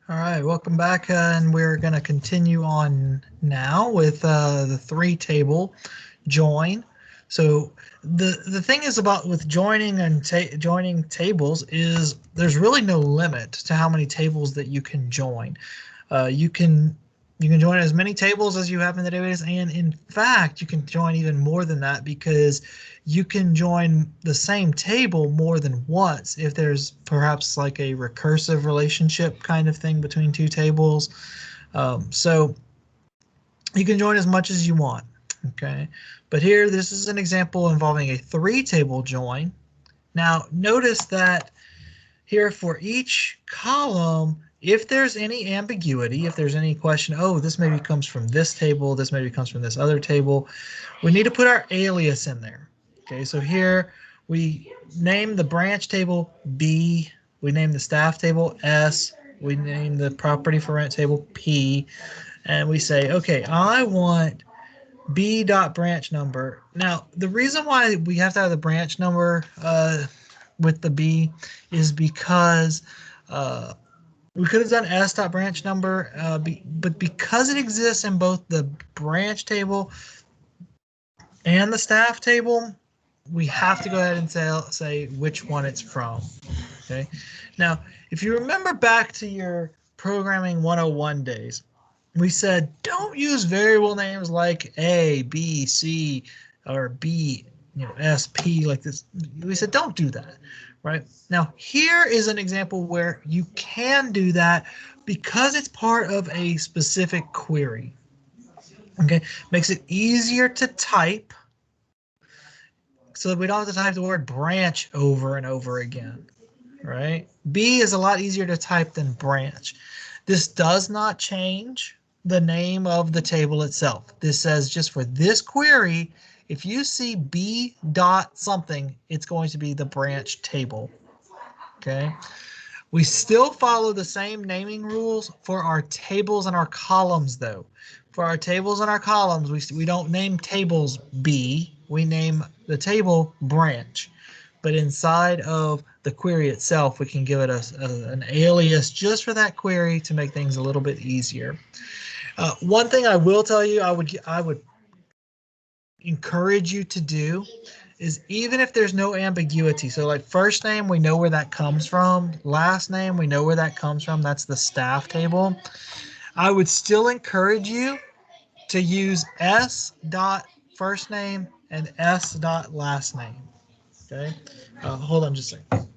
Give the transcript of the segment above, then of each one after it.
All right, welcome back, and we're going to continue on now with the three table join. So the thing is about with joining and joining tables is there's really no limit to how many tables that you can join. You can join as many tables as you have in the database, and in fact, you can join even more than that because you can join the same table more than once if there's perhaps like a recursive relationship kind of thing between two tables. So you can join as much as you want. Okay, but here this is an example involving a three table join. Now notice that here for each column, if there's any ambiguity, if there's any question, oh, this maybe comes from this table, this maybe comes from this other table, we need to put our alias in there. Okay, so here we name the branch table B, we name the staff table S, we name the property for rent table P, and we say, okay, I want B dot branch number. Now, the reason why we have to have the branch number with the B is because we could have done S dot branch number, but because it exists in both the branch table and the staff table, we have to go ahead and say which one it's from. Okay. Now, if you remember back to your programming 101 days, we said don't use variable names like A, B, C, or B, S, P like this. We said don't do that, right? Now, here is an example where you can do that because it's part of a specific query. Okay, makes it easier to type so that we don't have to type the word branch over and over again, right? B is a lot easier to type than branch. This does not change the name of the table itself. This says just for this query, if you see B dot something, it's going to be the branch table. Okay. We still follow the same naming rules for our tables and our columns, though. For our tables and our columns, we don't name tables B, we name the table branch. But inside of the query itself, we can give it an alias just for that query to make things a little bit easier. One thing I will tell you, I would encourage you to do is even if there's no ambiguity, so like first name, we know where that comes from. Last name, we know where that comes from. That's the staff table. I would still encourage you to use S dot first name and S dot last name. Okay, hold on just a second.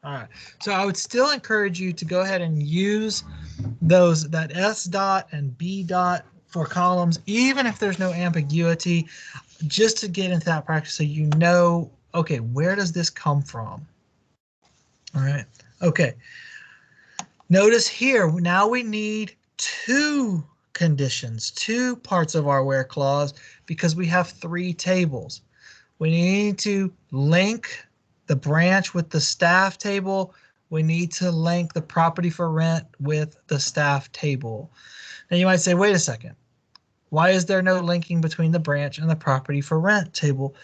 All right, so I would still encourage you to go ahead and use that S dot and B dot for columns, even if there's no ambiguity, just to get into that practice so you know, okay, where does this come from? All right, okay. Notice here, now we need two conditions, two parts of our where clause because we have three tables. We need to link the branch with the staff table. We need to link the property for rent with the staff table. Now you might say, wait a second. Why is there no linking between the branch and the property for rent table?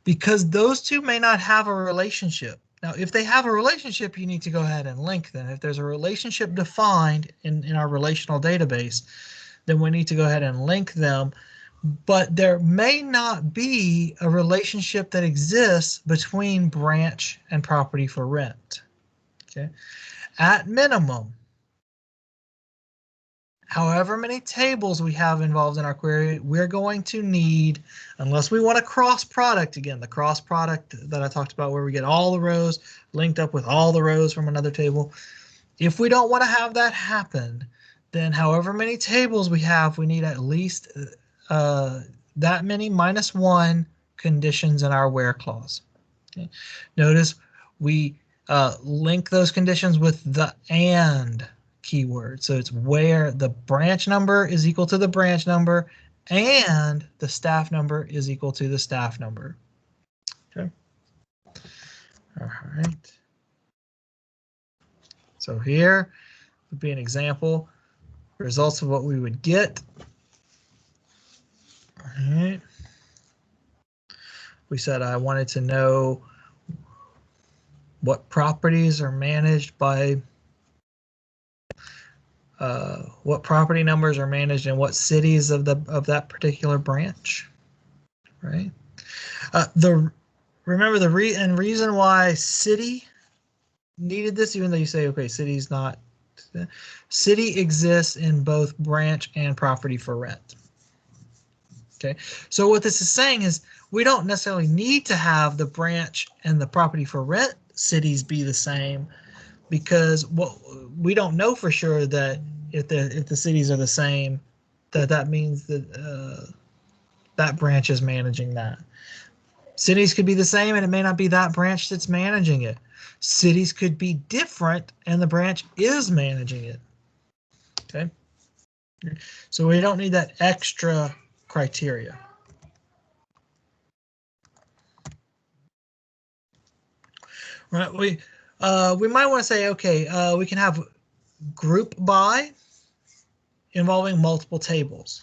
Because those two may not have a relationship. Now, if they have a relationship, you need to go ahead and link them. If there's a relationship defined in our relational database, then we need to go ahead and link them. But there may not be a relationship that exists between branch and property for rent. Okay. At minimum, however many tables we have involved in our query, we're going to need, unless we want a cross product, again, the cross product that I talked about where we get all the rows linked up with all the rows from another table. If we don't want to have that happen, then however many tables we have, we need at least that many minus one conditions in our where clause. Okay. Notice we link those conditions with the and keyword. So it's where the branch number is equal to the branch number and the staff number is equal to the staff number. Okay. All right. So here would be an example, results of what we would get. All right. we said I wanted to know what properties are managed by what property numbers are managed in what cities of that particular branch, right? Remember the reason why city needed this, even though you say, okay, city's not, city exists in both branch and property for rent. Okay, so what this is saying is we don't necessarily need to have the branch and the property for rent cities be the same, because what we don't know for sure that if the cities are the same, that means that that branch is managing that. Cities could be the same and it may not be that branch that's managing it. Cities could be different and the branch is managing it. Okay, so we don't need that extra criteria. Right, we might want to say, okay, we can have group by involving multiple tables.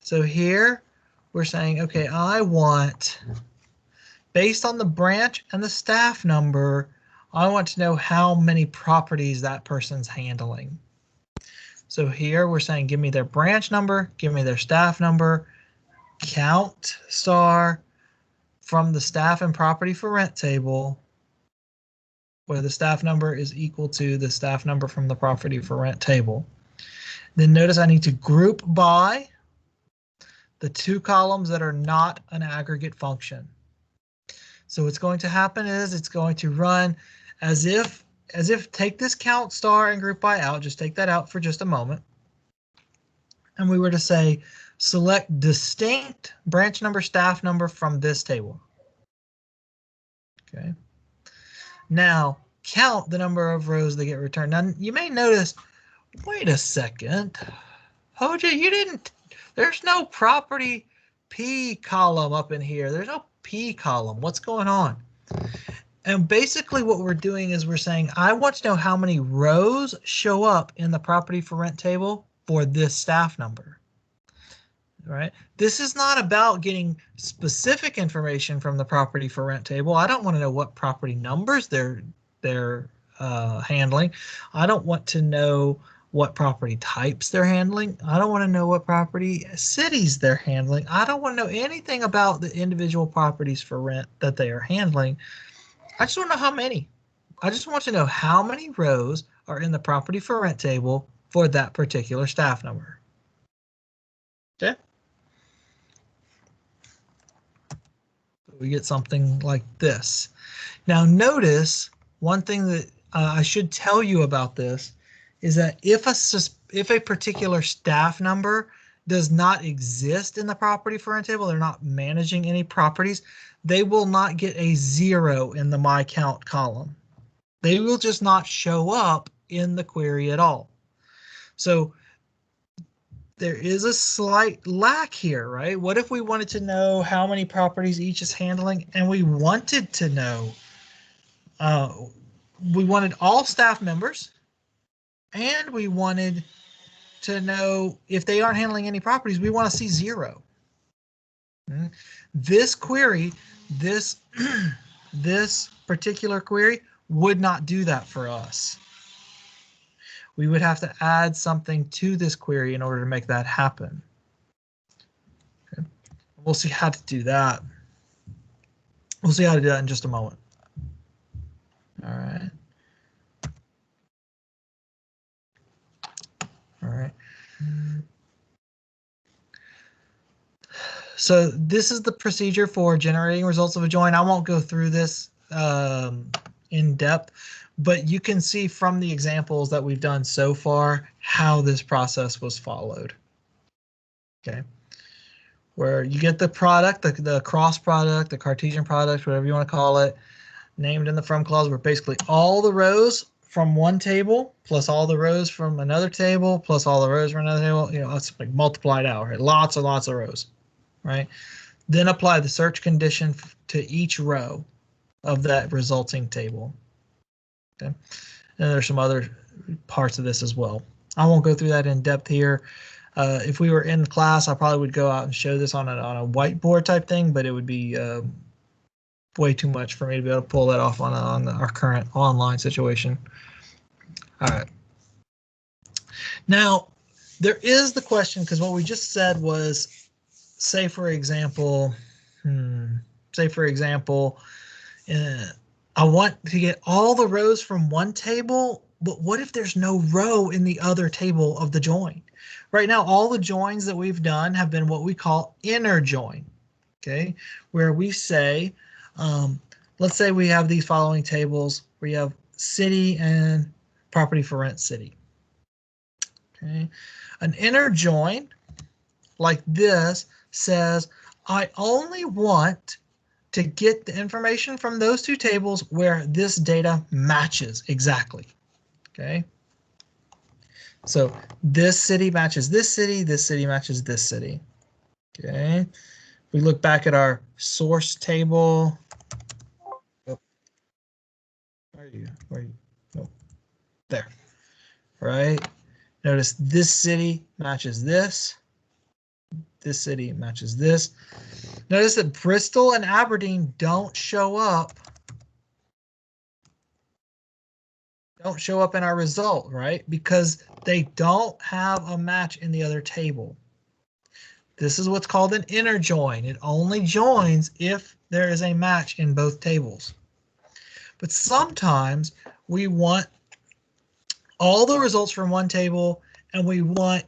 So here we're saying, okay, I want, based on the branch and the staff number, I want to know how many properties that person's handling. So here we're saying, give me their branch number, give me their staff number, count star from the staff and property for rent table, where the staff number is equal to the staff number from the property for rent table. Then notice I need to group by the two columns that are not an aggregate function. So what's going to happen is it's going to run as if take this count star and group by out, just take that out for just a moment. And we were to say, select distinct branch number, staff number from this table. Okay. Now count the number of rows that get returned. Now you may notice, wait a second, OJ, you didn't, there's no property P column up in here. There's no P column. What's going on? And basically what we're doing is we're saying, I want to know how many rows show up in the property for rent table for this staff number. Right? This is not about getting specific information from the property for rent table. I don't want to know what property numbers they're handling. I don't want to know what property types they're handling. I don't want to know what property cities they're handling. I don't want to know anything about the individual properties for rent that they are handling. I just want to know how many. I just want to know how many rows are in the property for rent table for that particular staff number. Okay. We get something like this. Now notice one thing that I should tell you about this is that if a particular staff number does not exist in the property for rent table, they're not managing any properties, they will not get a 0 in the my count column. They will just not show up in the query at all. So there is a slight lack here, right? What if we wanted to know how many properties each is handling, and we wanted to know, we wanted all staff members, and we wanted to know if they aren't handling any properties, we want to see 0. This query, this particular query would not do that for us. We would have to add something to this query in order to make that happen. Okay. We'll see how to do that. We'll see how to do that in just a moment. All right. All right. So this is the procedure for generating results of a join. I won't go through this in depth, but you can see from the examples that we've done so far how this process was followed. Okay, where you get the product, the cross product, the Cartesian product, whatever you want to call it, named in the from clause, where basically all the rows from one table plus all the rows from another table plus all the rows from another table, you know, it's like multiplied out, right? Lots and lots of rows, right? Then apply the search condition to each row of that resulting table. Okay, and there's some other parts of this as well. I won't go through that in depth here. If we were in class, I probably would go out and show this on a whiteboard type thing, but it would be way too much for me to be able to pull that off on our current online situation. All right. Now, there is the question, because what we just said was, say for example, I want to get all the rows from one table, but what if there's no row in the other table of the join? Right now, all the joins that we've done have been what we call inner join, okay? Where we say, let's say we have these following tables where you have city and property for rent city. Okay, an inner join like this says, I only want to get the information from those two tables where this data matches exactly. Okay, so this city matches this city matches this city. Okay, if we look back at our source table. Oh, where are you? Oh, there. Right. Notice this city matches this. This city matches this. Notice that Bristol and Aberdeen don't show up in our result, right? Because they don't have a match in the other table. This is what's called an inner join. It only joins if there is a match in both tables. But sometimes we want all the results from one table and we want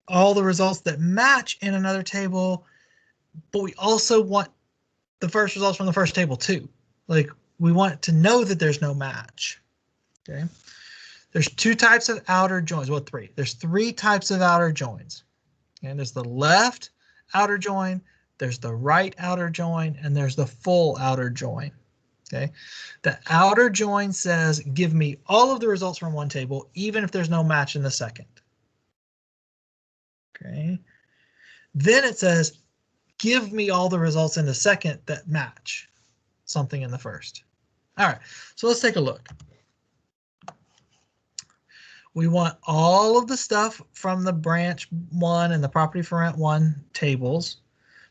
all the results that match in another table, but we also want the first results from the first table too. Like, we want to know that there's no match. Okay, there's two types of outer joins. Well, three. There's three types of outer joins. And there's the left outer join, there's the right outer join, and there's the full outer join. Okay, the outer join says, give me all of the results from one table, even if there's no match in the second. Okay, then it says, give me all the results in the second that match something in the first. All right, so let's take a look. We want all of the stuff from the branch 1 and the property for rent 1 tables,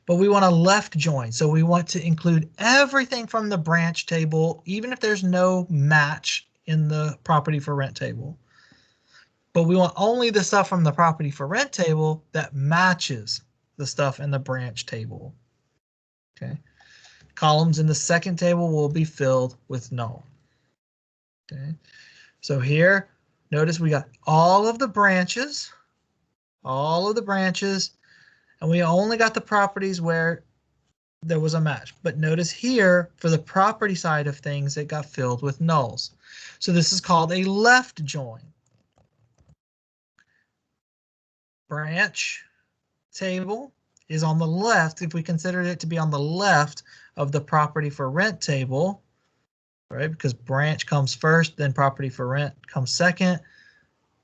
but we want a left join. So we want to include everything from the branch table, even if there's no match in the property for rent table. But we want only the stuff from the property for rent table that matches the stuff in the branch table. Okay. Columns in the second table will be filled with null. Okay. So here, notice we got all of the branches, and we only got the properties where there was a match. But notice here, for the property side of things, it got filled with nulls. So this is called a left join. Branch table is on the left. If we considered it to be on the left of the property for rent table, right? Because branch comes first, then property for rent comes second.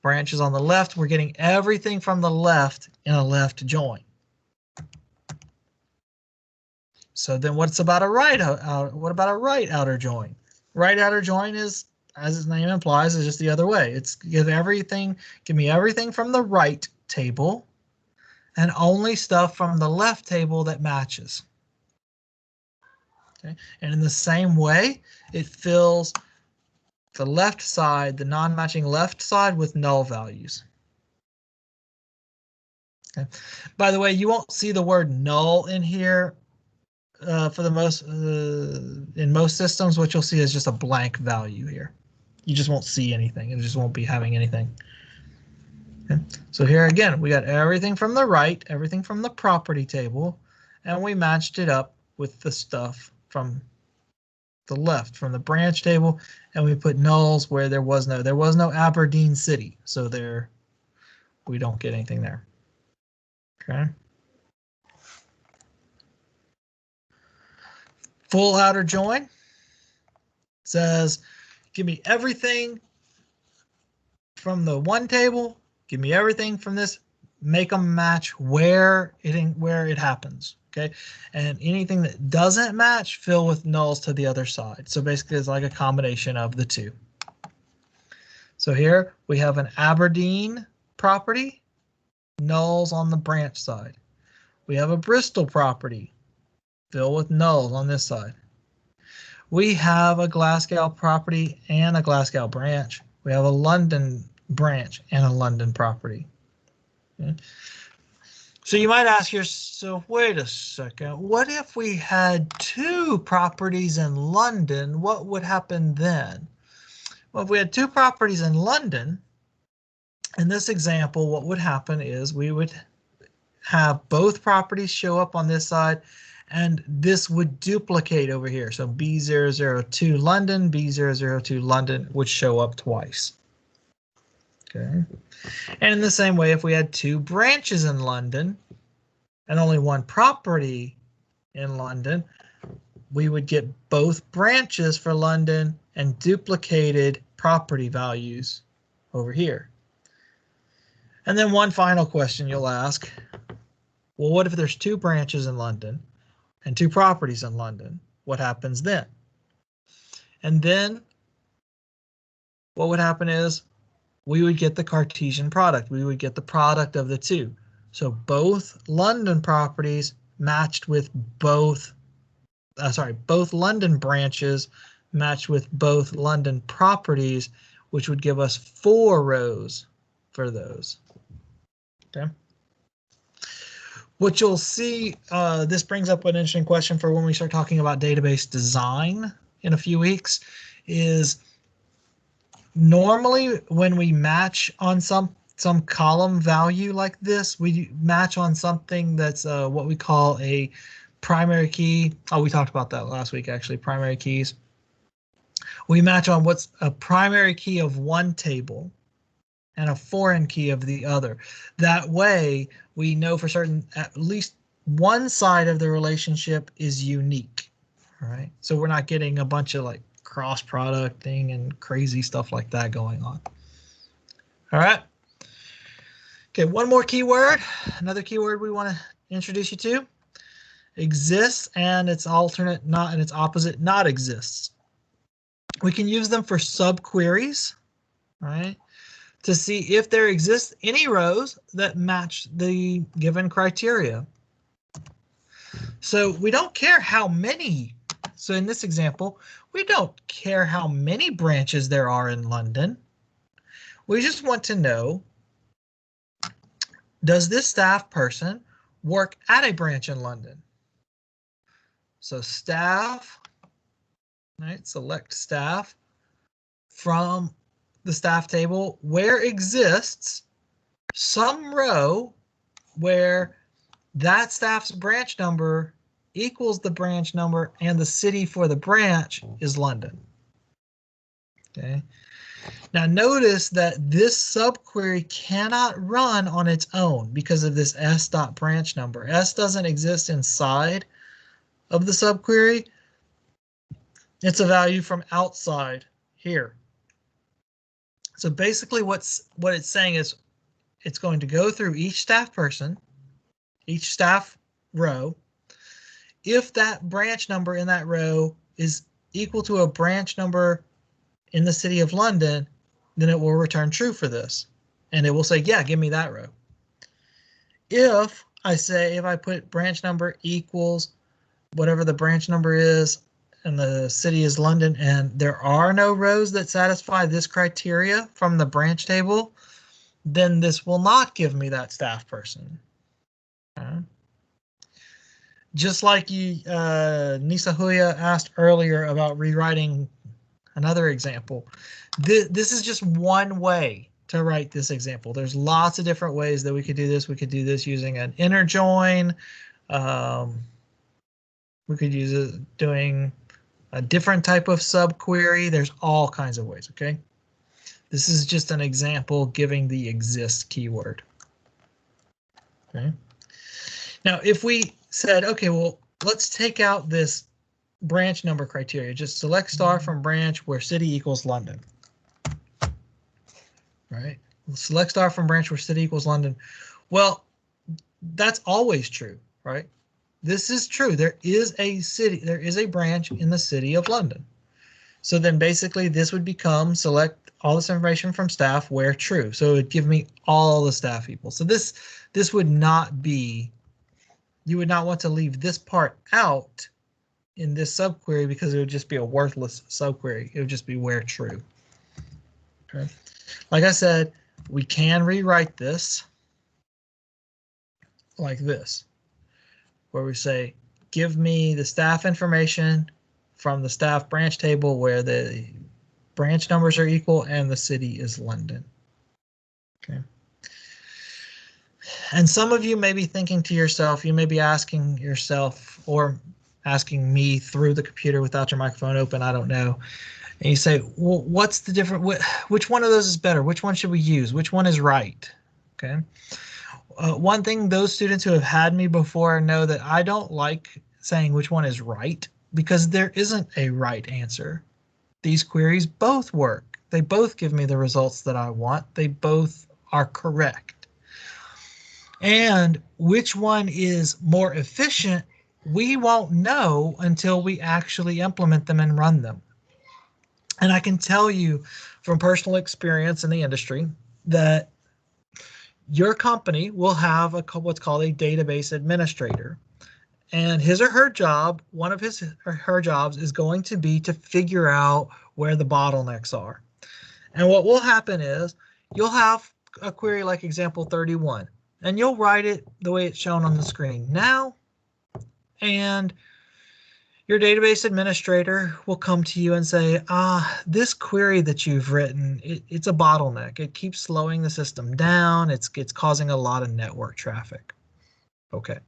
Branch is on the left. We're getting everything from the left in a left join. So then what's about a right what about a right outer join? Right outer join is, as its name implies, is just the other way. It's give me everything from the right table and only stuff from the left table that matches. Okay. And in the same way, it fills the left side, the non-matching left side, with null values. Okay. By the way, you won't see the word null in here for the most in most systems. What you'll see is just a blank value here. You just won't see anything. It just won't be having anything. Okay. So here again, we got everything from the right, everything from the property table, and we matched it up with the stuff from the left, from the branch table, and we put nulls where there was no Aberdeen City, so there we don't get anything there. Okay. Full outer join says, give me everything from the one table, give me everything from this, make them match where it happens. Okay, and anything that doesn't match, fill with nulls to the other side. So basically, it's like a combination of the two. So here we have an Aberdeen property nulls on the branch side. We have a Bristol property, fill with nulls on this side. We have a Glasgow property and a Glasgow branch. We have a London branch and a London property. Okay. So you might ask yourself, wait a second, what if we had two properties in London? What would happen then? Well, if we had two properties in London, in this example, what would happen is we would have both properties show up on this side, and this would duplicate over here. So B002 London, B002 London would show up twice. Okay. And in the same way, if we had two branches in London and only one property in London, we would get both branches for London and duplicated property values over here. And then one final question you'll ask, well, what if there's two branches in London and two properties in London? What happens then? And then what would happen is we would get the Cartesian product. We would get the product of the two. So both London properties matched with both, both London branches matched with both London properties, which would give us 4 rows for those. Okay. What you'll see, this brings up an interesting question for when we start talking about database design in a few weeks, is normally when we match on some column value like this, we match on something that's what we call a primary key. Oh, we talked about that last week, actually, primary keys. We match on what's a primary key of one table and a foreign key of the other. That way, we know for certain at least one side of the relationship is unique. All right, so we're not getting a bunch of like cross producting and crazy stuff like that going on. All right. Okay, one more keyword, another keyword we want to introduce you to. Exists and its alternate not and its opposite not exists. We can use them for subqueries, right? To see if there exists any rows that match the given criteria. So we don't care how many. So in this example, we don't care how many branches there are in London. We just want to know, does this staff person work at a branch in London? So staff, right? Select staff from the staff table where exists some row where that staff's branch number equals the branch number and the city for the branch is London. Okay. Now notice that this subquery cannot run on its own because of this s.branch number. S doesn't exist inside of the subquery. It's a value from outside here. So basically what it's saying is it's going to go through each staff person, each staff row. If that branch number in that row is equal to a branch number in the city of London, then it will return true for this. And it will say, yeah, give me that row. If I put branch number equals whatever the branch number is and the city is London and there are no rows that satisfy this criteria from the branch table, then this will not give me that staff person. Okay. Just like Nisa Huya asked earlier about rewriting another example. This is just one way to write this example. There's lots of different ways that we could do this. We could do this using an inner join. We could use it doing a different type of subquery. There's all kinds of ways, okay? This is just an example giving the exist keyword. Okay. Now, if we said, okay, well, let's take out this branch number criteria. Just select star from branch where city equals London. Right? Select star from branch where city equals London. Well, that's always true, right? This is true. There is a city, there is a branch in the city of London. So then basically this would become select all this information from staff where true. So it would give me all the staff people. So this would not be, you would not want to leave this part out in this subquery because it would just be a worthless subquery. It would just be where true. Okay. Like I said, we can rewrite this like this, where we say, give me the staff information from the staff branch table where the branch numbers are equal and the city is London. Okay. And some of you may be thinking to yourself, you may be asking yourself or asking me through the computer without your microphone open, I don't know. And you say, well, what's the difference? Which one of those is better? Which one should we use? Which one is right? Okay. One thing those students who have had me before know that I don't like saying which one is right because there isn't a right answer. These queries both work. They both give me the results that I want. They both are correct. And which one is more efficient, we won't know until we actually implement them and run them. And I can tell you from personal experience in the industry that your company will have what's called a database administrator. And his or her job, one of his or her jobs is going to be to figure out where the bottlenecks are. And what will happen is you'll have a query like example 31, and you'll write it the way it's shown on the screen now. And your database administrator will come to you and say, this query that you've written, it's a bottleneck. It keeps slowing the system down. It's causing a lot of network traffic. Okay.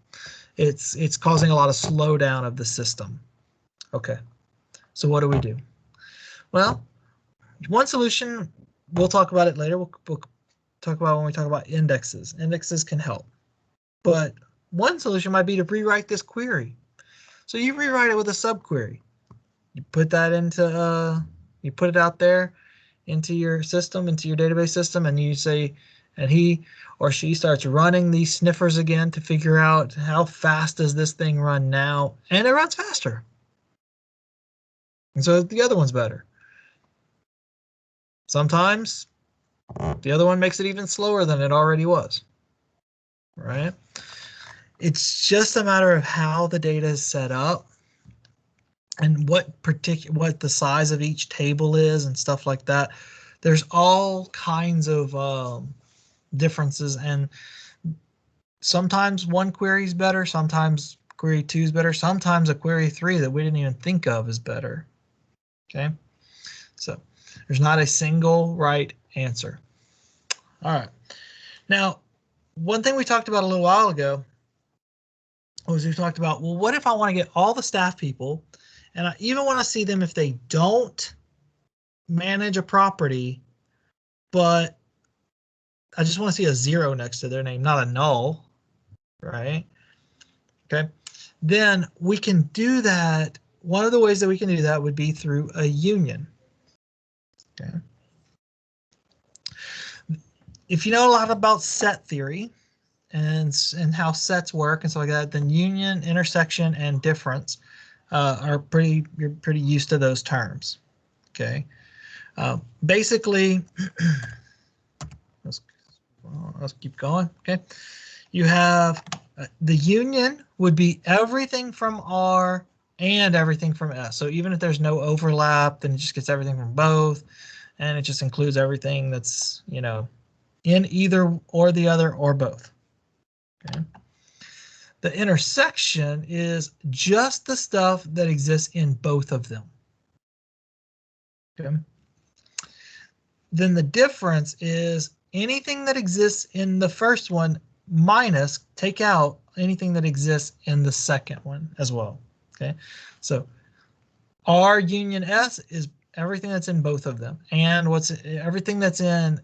It's causing a lot of slowdown of the system. Okay. So what do we do? Well, one solution, we'll talk about it later. We'll talk about when we talk about indexes. Indexes can help. But one solution might be to rewrite this query. So you rewrite it with a subquery. You put that into, you put it out there into your system, into your database system, and you say, and he or she starts running these sniffers again to figure out how fast does this thing run now, and it runs faster. And so the other one's better. Sometimes the other one makes it even slower than it already was, right? It's just a matter of how the data is set up and what the size of each table is and stuff like that. There's all kinds of differences, and sometimes one query is better, sometimes query 2 is better, sometimes a query 3 that we didn't even think of is better. Okay, so there's not a single right answer. All right, now one thing we talked about a little while ago was we talked about, well, what if I want to get all the staff people and I even want to see them if they don't manage a property, but I just want to see a 0 next to their name, not a null, right? Okay, then we can do that. One of the ways that we can do that would be through a union. Okay. If you know a lot about set theory and how sets work and stuff like that, then union, intersection, and difference you're pretty used to those terms. Okay. Basically, let's keep going. Okay. You have the union would be everything from R and everything from S. So even if there's no overlap, then it just gets everything from both, and it just includes everything that's, you know, in either or the other or both. Okay. The intersection is just the stuff that exists in both of them. Okay. Then the difference is anything that exists in the first one minus take out anything that exists in the second one as well. Okay, so R union S is everything that's in both of them, and everything that's in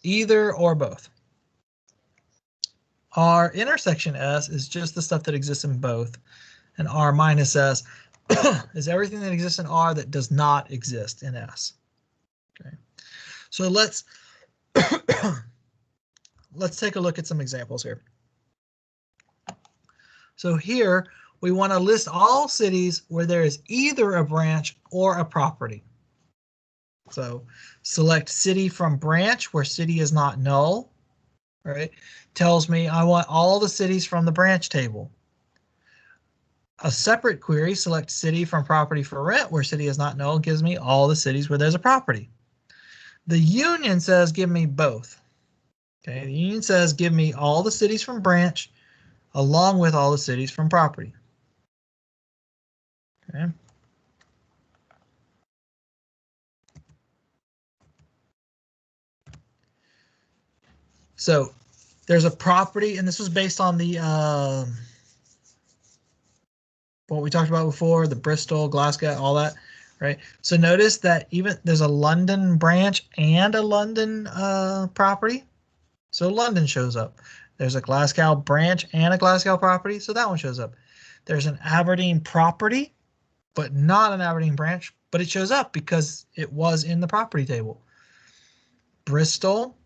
either or both. R intersection S is just the stuff that exists in both, and R minus S is everything that exists in R that does not exist in S. Okay, so let's take a look at some examples here. So here we want to list all cities where there is either a branch or a property. So select city from branch where city is not null, right? Tells me I want all the cities from the branch table. A separate query, select city from property for rent where city is not null, gives me all the cities where there's a property. The union says give me both. Okay, the union says give me all the cities from branch along with all the cities from property. Okay. So there's a property, and this was based on the what we talked about before, the Bristol, Glasgow, all that, right? So notice that even there's a London branch and a London property. So London shows up. There's a Glasgow branch and a Glasgow property, so that one shows up. There's an Aberdeen property, but not an Aberdeen branch, but it shows up because it was in the property table. Bristol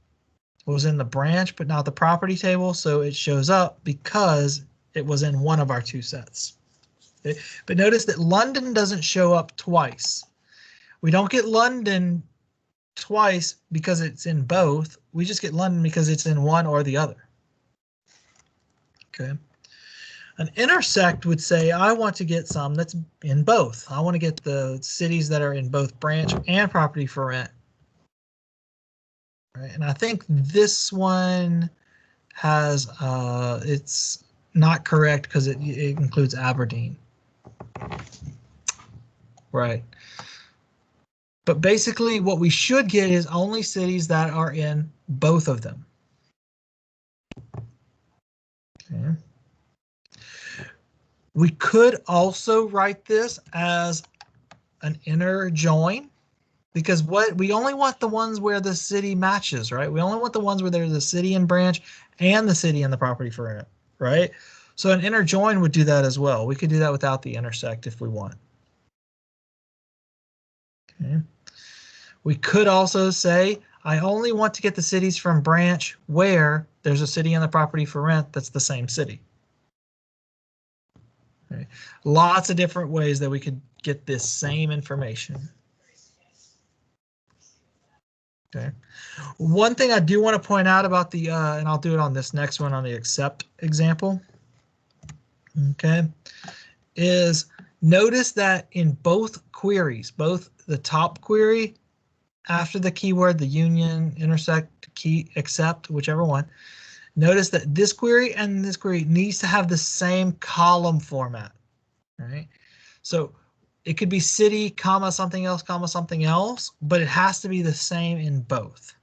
was in the branch, but not the property table, so it shows up because it was in one of our two sets. Okay? But notice that London doesn't show up twice. We don't get London twice because it's in both. We just get London because it's in one or the other. Okay. An intersect would say, I want to get some that's in both. I want to get the cities that are in both branch and property for rent. Right. And I think this one has, it's not correct because it includes Aberdeen. Right. But basically what we should get is only cities that are in both of them. Okay. We could also write this as an inner join because we only want the ones where the city matches, right? We only want the ones where there's a city in branch and the city in the property for rent, right? So an inner join would do that as well. We could do that without the intersect if we want. Okay. We could also say, I only want to get the cities from branch where there's a city in the property for rent that's the same city. Okay. Lots of different ways that we could get this same information. Okay. One thing I do want to point out about the, and I'll do it on this next one on the accept example. Okay, is notice that in both queries, both the top query after the keyword, the union, intersect, key, accept, whichever one, notice that this query and this query needs to have the same column format, right? So it could be city, comma, something else, but it has to be the same in both.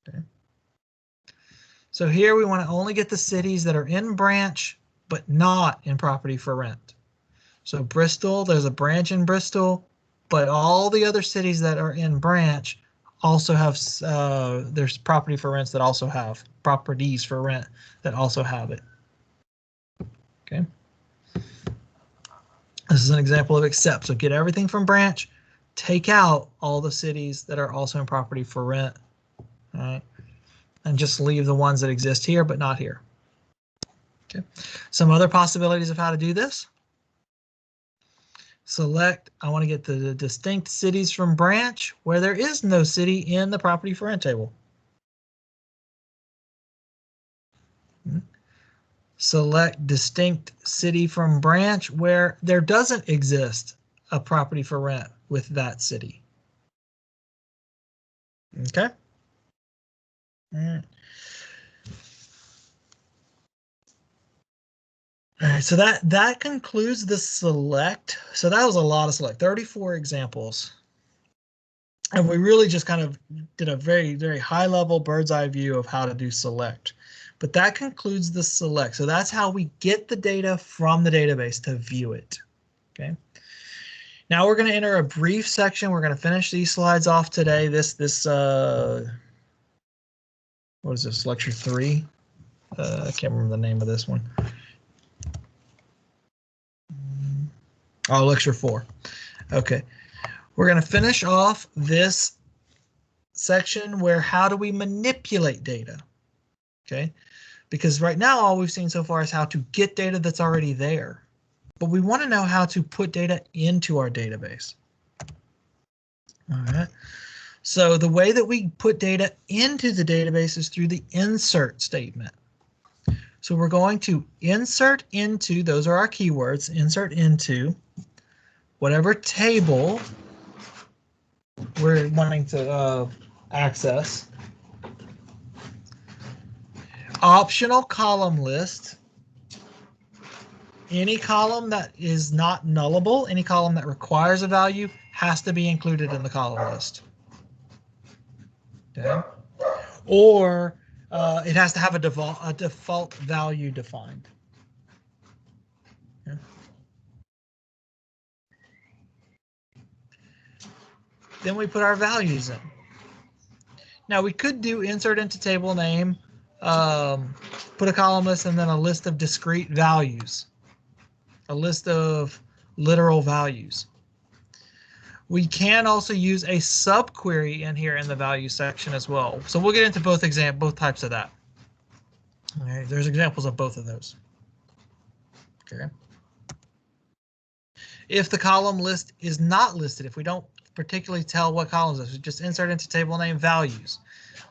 Okay. So here we want to only get the cities that are in branch, but not in property for rent. So Bristol, there's a branch in Bristol, but all the other cities that are in branch also have, there's property for rents that also have properties for rent that also have it. Okay. This is an example of accept. So get everything from branch, take out all the cities that are also in property for rent, all right? And just leave the ones that exist here, but not here. Okay. Some other possibilities of how to do this. Select, I want to get the distinct cities from branch where there is no city in the property for rent table. Select distinct city from branch where there doesn't exist a property for rent with that city. Okay. All right, so that concludes the select. So that was a lot of select, 34 examples. And we really just kind of did a very, very high level bird's eye view of how to do select. But that concludes the select. So that's how we get the data from the database to view it. Okay. Now we're going to enter a brief section. We're going to finish these slides off today. What is this, lecture 3? I can't remember the name of this one. Oh, lecture 4. Okay. We're going to finish off this section where how do we manipulate data? Okay. Because right now all we've seen so far is how to get data that's already there. But we want to know how to put data into our database. All right. So the way that we put data into the database is through the insert statement. So we're going to insert into, those are our keywords, insert into whatever table we're wanting to access. Optional column list. Any column that is not nullable, any column that requires a value, has to be included in the column list. Okay. Or it has to have a default value defined. Okay. Then we put our values in. Now we could do insert into table name, put a column list, and then a list of discrete values, a list of literal values. We can also use a subquery in here in the value section as well. So we'll get into both types of that. All right, there's examples of both of those. Okay. If the column list is not listed, if we don't particularly tell what columns this is, we just insert into table name values.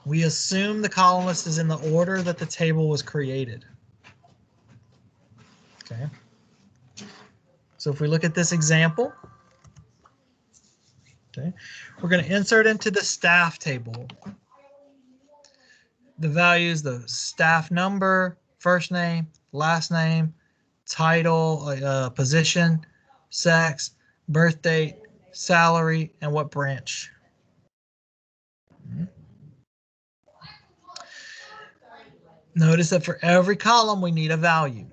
We assume the column list is in the order that the table was created. Okay. So if we look at this example, okay, we're going to insert into the staff table. The values, the staff number, first name, last name, title, position, sex, birth date, salary, and what branch. Notice that for every column we need a value,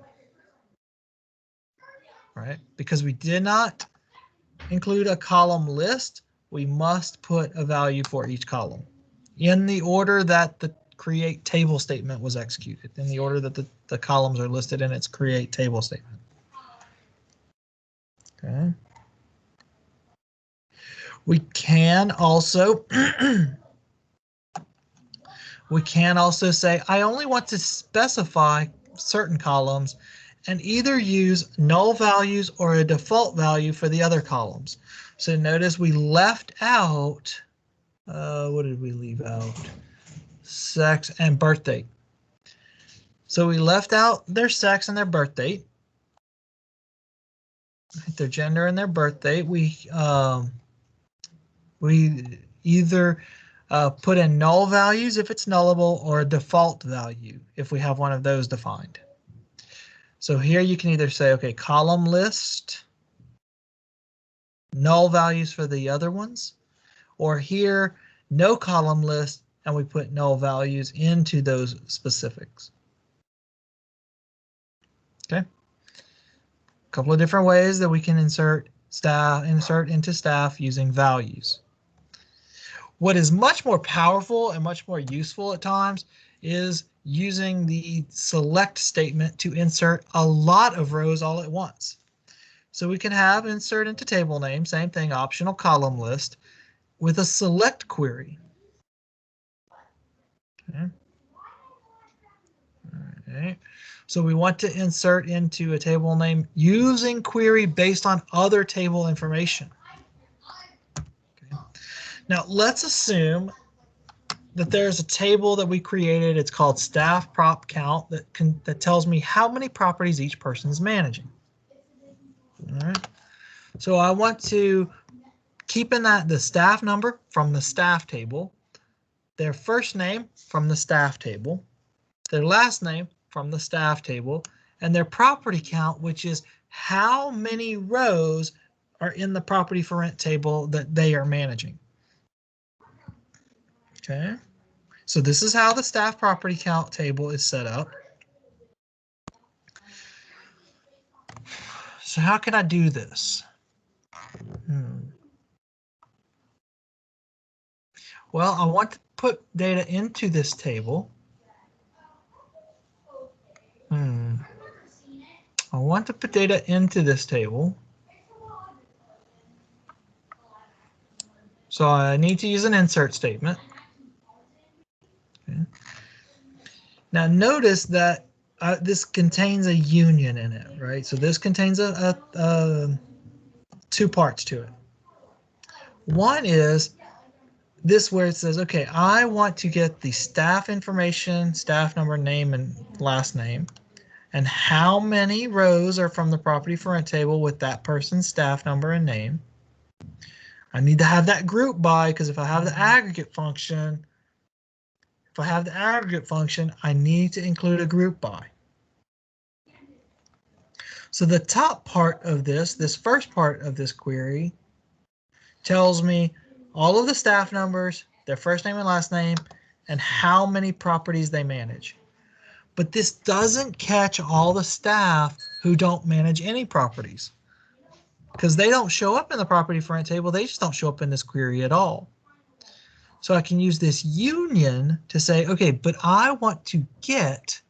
right? Because we did not include a column list, we must put a value for each column in the order that the create table statement was executed, in the order that the columns are listed in its create table statement. Okay. We can also say I only want to specify certain columns and either use null values or a default value for the other columns. So notice we left out, what did we leave out? Sex and birth date. So we left out their sex and their birth date, their gender and their birth date. We either put in null values if it's nullable or a default value if we have one of those defined. So here you can either say, okay, column list, null values for the other ones, or here, no column list, and we put null values into those specifics. Okay. A couple of different ways that we can insert into staff using values. What is much more powerful and much more useful at times is using the select statement to insert a lot of rows all at once. So we can have insert into table name, same thing, optional column list with a select query. Okay. All right. So we want to insert into a table name using query based on other table information. Okay. Now let's assume that there's a table that we created. It's called staff prop count that tells me how many properties each person is managing. All right. So I want to keep in that the staff number from the staff table, their first name from the staff table, their last name from the staff table, and their property count, which is how many rows are in the property for rent table that they are managing. Okay. So this is how the staff property count table is set up. So how can I do this? Well, I want to put data into this table. I want to put data into this table. So I need to use an insert statement. Okay. Now notice that this contains a union in it, right? So this contains two parts to it. One is this where it says, okay, I want to get the staff information, staff number, name, and last name, and how many rows are from the property for rent table with that person's staff number and name. I need to have that group by, because if I have the aggregate function, I need to include a group by. So the top part of this first part of this query, tells me all of the staff numbers, their first name and last name, and how many properties they manage. But this doesn't catch all the staff who don't manage any properties, because they don't show up in the property for rent table. They just don't show up in this query at all. So I can use this union to say, okay, but I want to get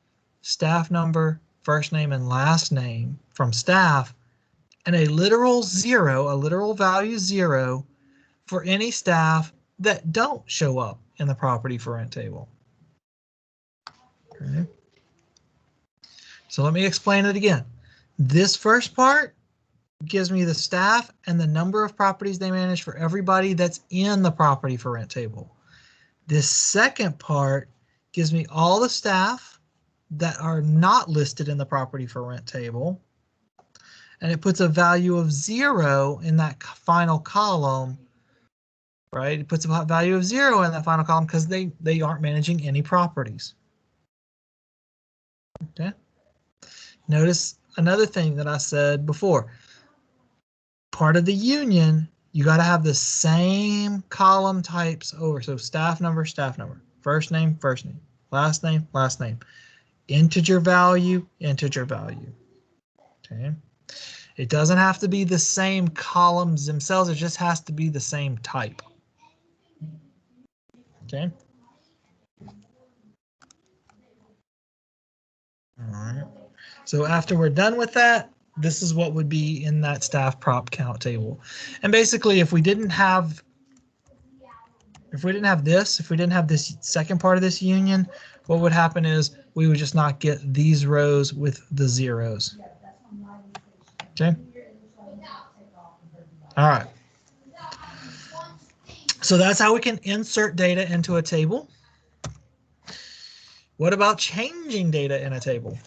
staff number, first name, and last name from staff, and a literal value 0 for any staff that don't show up in the property for rent table. Okay. So let me explain it again. This first part gives me the staff and the number of properties they manage for everybody that's in the property for rent table. This second part gives me all the staff that are not listed in the property for rent table, and it puts a value of 0 in that final column, right? It puts a value of 0 in that final column because they aren't managing any properties. Okay. Notice another thing that I said before. Part of the union, you got to have the same column types over. So staff number, first name, last name, integer value. Okay. It doesn't have to be the same columns themselves. It just has to be the same type. Okay. All right. So after we're done with that, this is what would be in that staff prop count table. And basically, if we didn't have this second part of this union, what would happen is we would just not get these rows with the zeros. Okay. All right. So that's how we can insert data into a table. What about changing data in a table?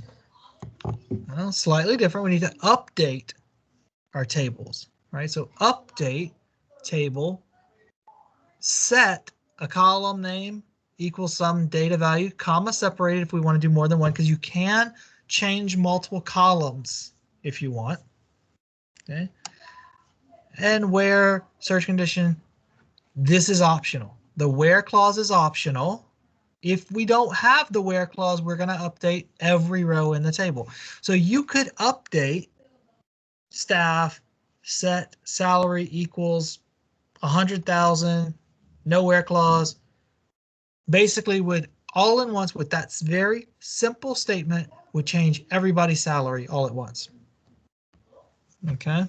Well, slightly different. We need to update our tables, right? So update table, set a column name equals some data value, comma separated if we want to do more than one, because you can change multiple columns if you want. Okay. And where search condition, this is optional. The where clause is optional. If we don't have the where clause, we're going to update every row in the table. So you could update staff, set salary equals 100,000, no where clause. Basically, would all in once with that very simple statement would change everybody's salary all at once. Okay.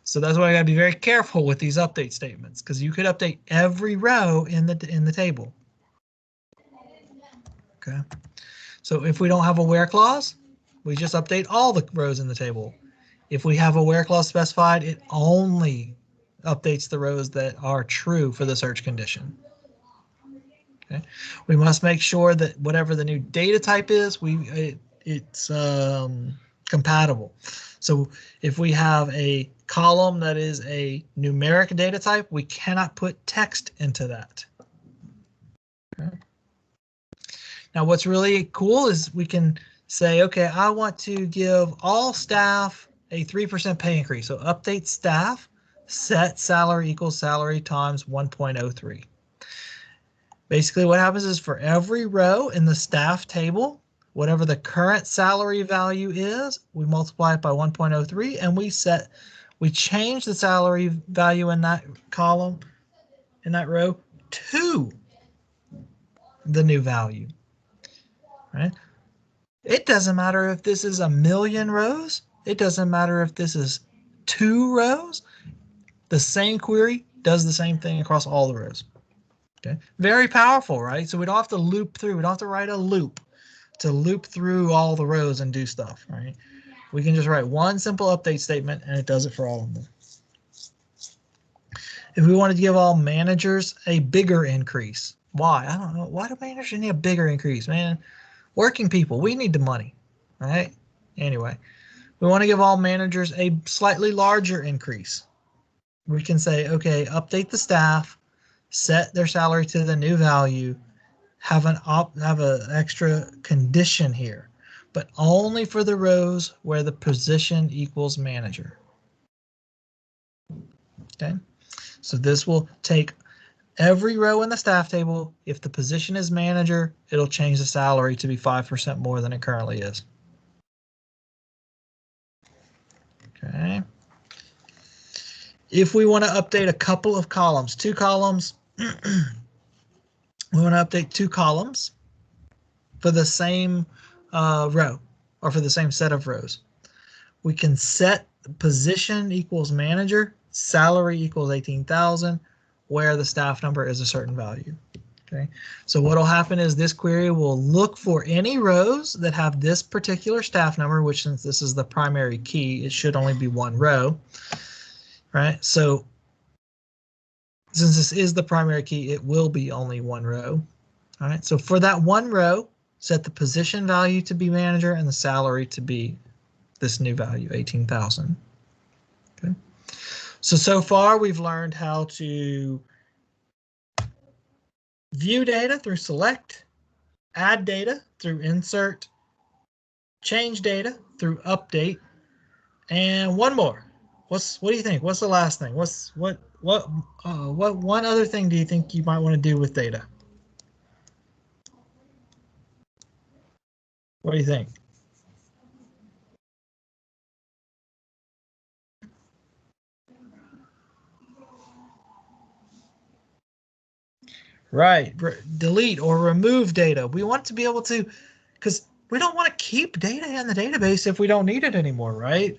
So that's why I gotta be very careful with these update statements, because you could update every row in the table. Okay. So if we don't have a where clause, we just update all the rows in the table. If we have a where clause specified, it only updates the rows that are true for the search condition. Okay. We must make sure that whatever the new data type is, it's compatible. So if we have a column that is a numeric data type, we cannot put text into that. Okay. Now what's really cool is we can say, okay, I want to give all staff a 3% pay increase. So update staff, set salary equals salary times 1.03. Basically what happens is for every row in the staff table, whatever the current salary value is, we multiply it by 1.03 and we change the salary value in that column, in that row, to the new value. Right? It doesn't matter if this is 1,000,000 rows. It doesn't matter if this is 2 rows. The same query does the same thing across all the rows. Okay. Very powerful, right? So we don't have to loop through. We don't have to write a loop to loop through all the rows and do stuff, right? We can just write one simple update statement and it does it for all of them. If we wanted to give all managers a bigger increase, why? I don't know. Why do managers need a bigger increase, man? Working people, we need the money, right? Anyway, we want to give all managers a slightly larger increase. We can say, okay, update the staff, set their salary to the new value, have an extra condition here, but only for the rows where the position equals manager. Okay, so this will take every row in the staff table. If the position is manager, it'll change the salary to be 5% more than it currently is. Okay. If we want to update a couple of columns, 2 columns, we want to update 2 columns for the same row or for the same set of rows. We can set position equals manager, salary equals 18,000, where the staff number is a certain value. Okay, so what will happen is this query will look for any rows that have this particular staff number, which since this is the primary key, it should only be 1 row, right? So since this is the primary key, it will be only 1 row. All right, so for that 1 row, set the position value to be manager and the salary to be this new value, 18,000. Okay, so far we've learned how to view data through select, add data through insert, change data through update, and one more. What do you think? What's the last thing? What one other thing do you think you might want to do with data? What do you think? Right, delete or remove data. We want to be able to, because we don't want to keep data in the database if we don't need it anymore, right?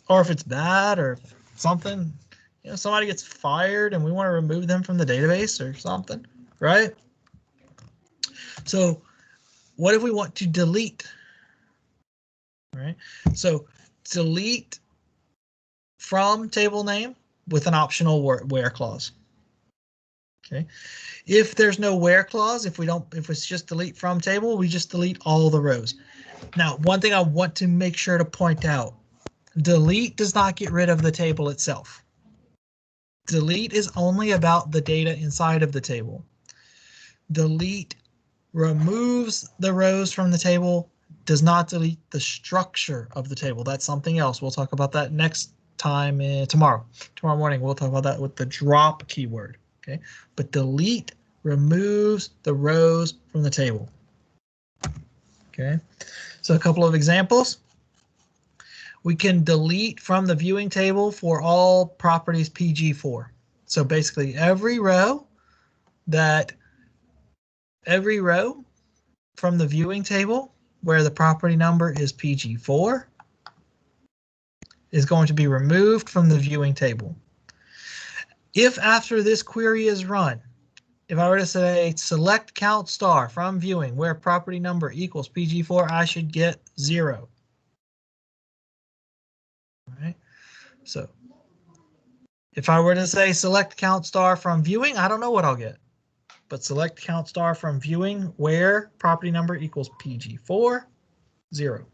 Or if it's bad or something, you know, somebody gets fired and we want to remove them from the database or something, right? So what if we want to delete? Right, so delete from table name with an optional where clause. Okay, if there's no where clause, if it's just delete from table, we just delete all the rows. Now, one thing I want to make sure to point out, delete does not get rid of the table itself. Delete is only about the data inside of the table. Delete removes the rows from the table, does not delete the structure of the table. That's something else. We'll talk about that next time tomorrow morning. We'll talk about that with the drop keyword. Okay, but delete removes the rows from the table. Okay, so a couple of examples. We can delete from the viewing table for all properties PG4. So basically every row from the viewing table where the property number is PG4 is going to be removed from the viewing table. If after this query is run, if I were to say select count star from viewing where property number equals PG4, I should get 0. All right. So if I were to say select count star from viewing, I don't know what I'll get. But select count star from viewing where property number equals PG4, 0.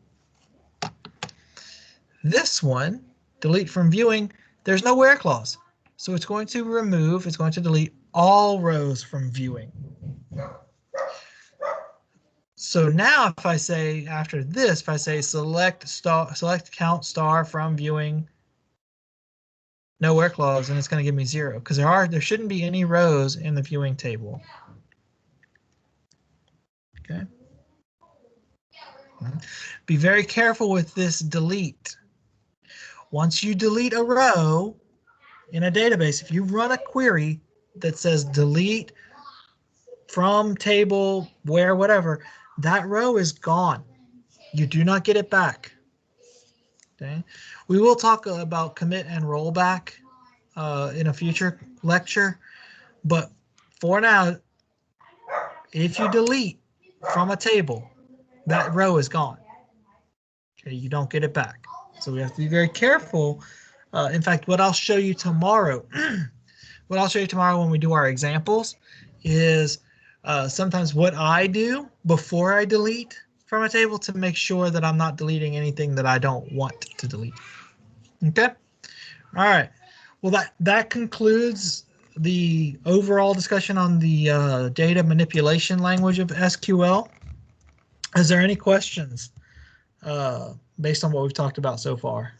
This one, delete from viewing, there's no where clause. So it's going to delete all rows from viewing. So now if I say after this, if I say select count star from viewing, no where clause, and it's going to give me 0 because there shouldn't be any rows in the viewing table. Okay. Be very careful with this delete. Once you delete a row in a database, if you run a query that says delete from table where whatever, that row is gone. You do not get it back. Okay. We will talk about commit and rollback in a future lecture, but for now, if you delete from a table, that row is gone. Okay, you don't get it back. So we have to be very careful. In fact, what I'll show you tomorrow, what I'll show you tomorrow when we do our examples is sometimes what I do before I delete from a table to make sure that I'm not deleting anything that I don't want to delete. Okay. All right. Well, that concludes the overall discussion on the data manipulation language of SQL. Is there any questions based on what we've talked about so far?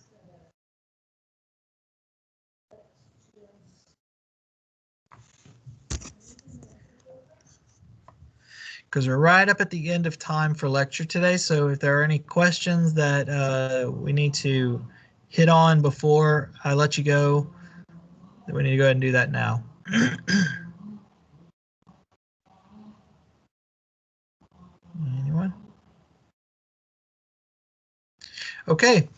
Because we're right up at the end of time for lecture today. So if there are any questions that we need to hit on before I let you go, then we need to go ahead and do that now. Anyone? Okay.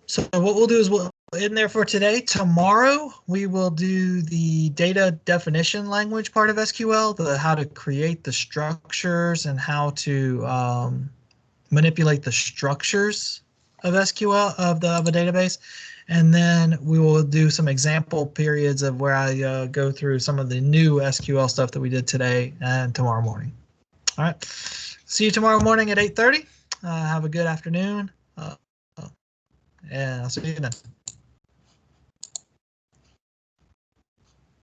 So what we'll do is we'll end there for today. Tomorrow we will do the data definition language part of SQL, how to create the structures and how to manipulate the structures of SQL of a database. And then we will do some example periods of where I go through some of the new SQL stuff that we did today and tomorrow morning. All right. See you tomorrow morning at 8:30. Have a good afternoon. And I'll see you then.